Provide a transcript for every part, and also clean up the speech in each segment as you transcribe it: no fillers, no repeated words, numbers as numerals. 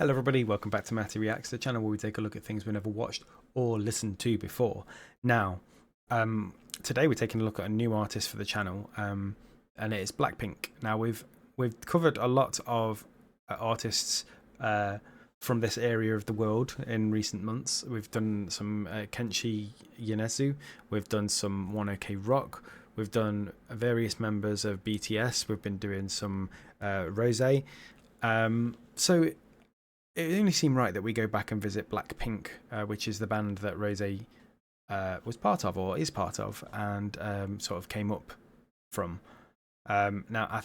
Hello everybody, welcome back to Matty Reacts, the channel where we take a look at things we've never watched or listened to before. Now, today we're taking a look at a new artist for the channel, and it is BLACKPINK. Now we've covered a lot of artists from this area of the world in recent months. We've done some Kenshi Yonezu, we've done some 1OK Rock, we've done various members of BTS, we've been doing some Rose. So it only seemed right that we go back and visit BLACKPINK, which is the band that Rose was part of, or is part of, and sort of came up from. Now,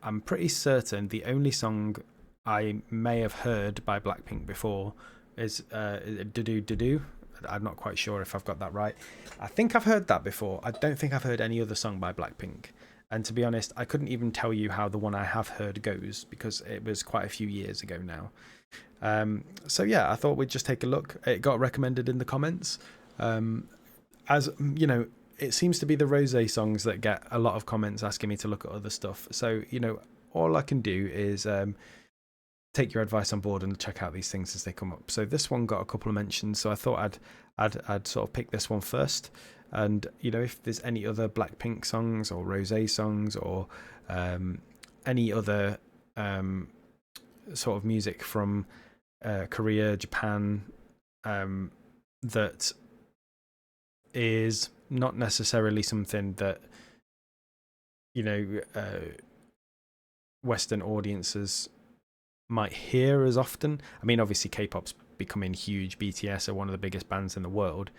I'm pretty certain the only song I may have heard by BLACKPINK before is Do Do. I'm not quite sure if I've got that right. I think I've heard that before. I don't think I've heard any other song by BLACKPINK. And to be honest, I couldn't even tell you how the one I have heard goes because it was quite a few years ago now. So yeah, I thought we'd just take a look. It got recommended in the comments. As you know, it seems to be the Rose songs that get a lot of comments asking me to look at other stuff. So, you know, all I can do is take your advice on board and check out these things as they come up. So this one got a couple of mentions, so I thought I'd sort of pick this one first. And you know, if there's any other BLACKPINK songs or Rose songs or any other sort of music from Korea, Japan, that is not necessarily something that, you know, Western audiences might hear as often. I mean, obviously K-pop's becoming huge. BTS are one of the biggest bands in the world.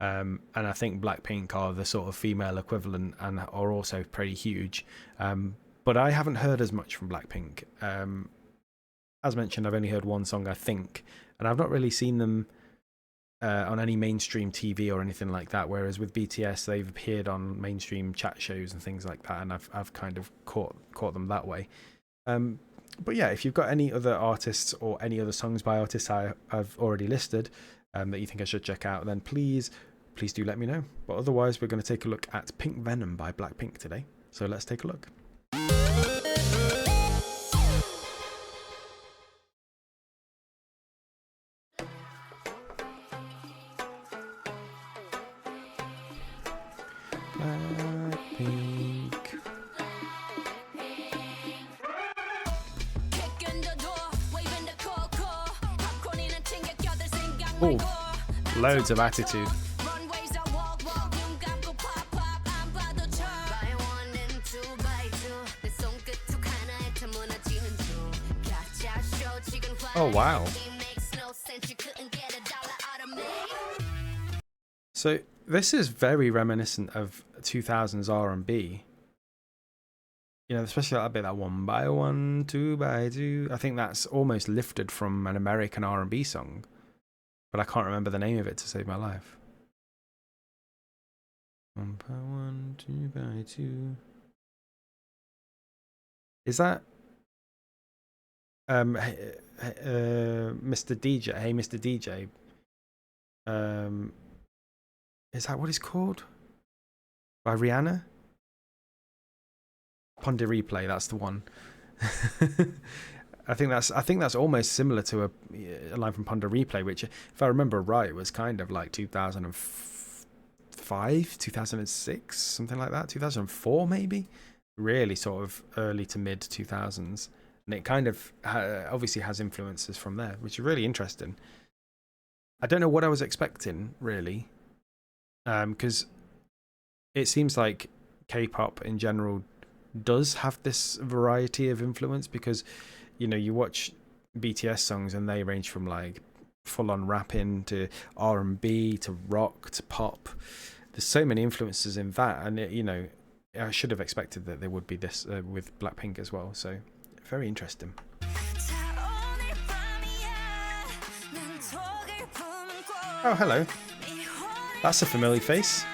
And I think BLACKPINK are the sort of female equivalent and are also pretty huge. But I haven't heard as much from BLACKPINK. As mentioned, I've only heard one song, I think, and I've not really seen them on any mainstream TV or anything like that. Whereas with BTS, they've appeared on mainstream chat shows and things like that, and I've kind of caught them that way. But yeah, if you've got any other artists or any other songs by artists I've already listed that you think I should check out, then please do let me know. But otherwise, we're going to take a look at Pink Venom by BLACKPINK today. So let's take a look. BLACKPINK. Oh, loads of attitude. Oh wow. So this is very reminiscent of 2000s R&B. You know, especially that bit, that 1 by 1, 2 by 2. I think that's almost lifted from an American R&B song, but I can't remember the name of it to save my life. 1 by 1, 2 by 2. Is that Mr. DJ? Hey, Mr. DJ. Is that what it's called? By Rihanna? Ponder Replay, that's the one. I think that's almost similar to a line from Ponder Replay, which, if I remember right, was kind of like 2005, 2006, something like that. 2004 maybe. Really sort of early to mid 2000s, and it kind of obviously has influences from there, which is really interesting. I don't know what I was expecting really, because it seems like K-pop in general does have this variety of influence, because you know, you watch BTS songs and they range from like full-on rapping to R&B to rock to pop. There's so many influences in that, and it, you know, I should have expected that there would be this with BLACKPINK as well. So very interesting. Oh, hello. That's a familiar face.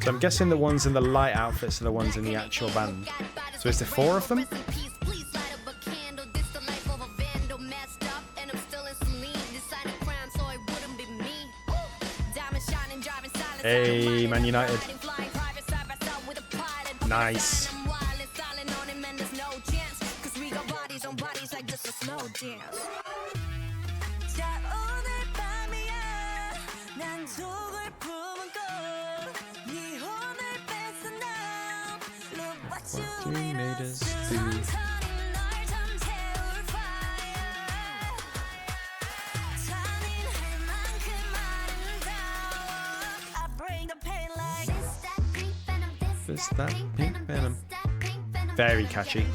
So I'm guessing the ones in the light outfits are the ones in the actual band. So is there 4 of them? Hey, Man United. Nice. What you need is to... It's that pink venom. Very catchy.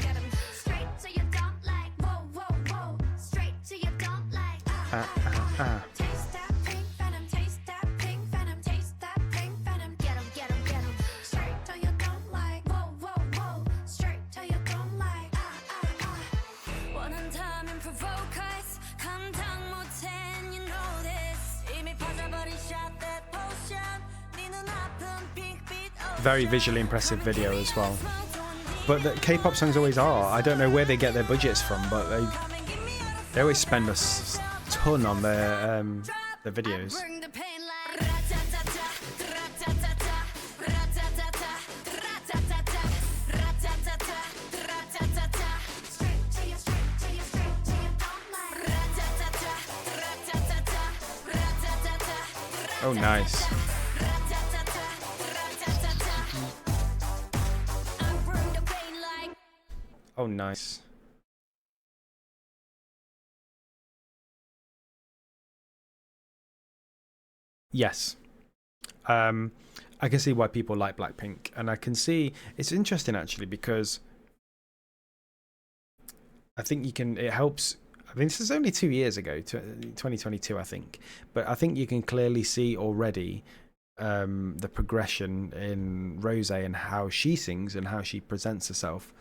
Very visually impressive video as well. But the K-pop songs always are. I don't know where they get their budgets from, but they always spend a ton on their videos. Oh, nice. Oh, nice. Yes. I can see why people like Blackpink, and I can see it's interesting actually because I think you can, it helps. I mean, this is only 2 years ago, 2022, I think, but I think you can clearly see already the progression in Rose and how she sings and how she presents herself.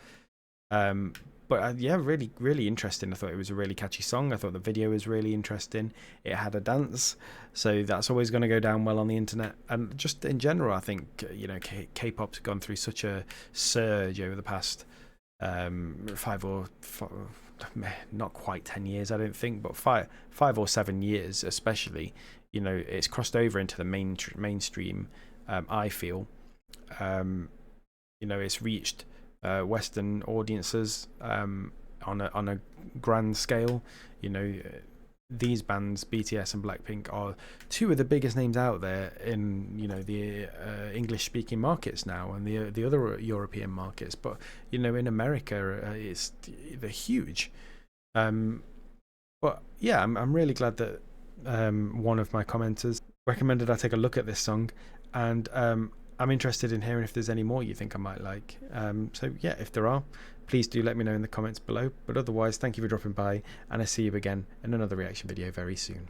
But yeah, really, really interesting. I thought it was a really catchy song. I thought the video was really interesting. It had a dance, so that's always going to go down well on the internet. And just in general, I think, you know, K-pop's gone through such a surge over the past 5 or 4, not quite 10 years, I don't think, but 5 or 7 years, especially. You know, it's crossed over into the mainstream. I feel, you know, it's reached Western audiences on a grand scale. You know, these bands, BTS and Blackpink, are 2 of the biggest names out there in, you know, the English-speaking markets now, and the other European markets. But you know, in America, they're huge. But yeah, I'm really glad that one of my commenters recommended I take a look at this song, and I'm interested in hearing if there's any more you think I might like. So yeah, if there are, please do let me know in the comments below. But otherwise, thank you for dropping by, and I'll see you again in another reaction video very soon.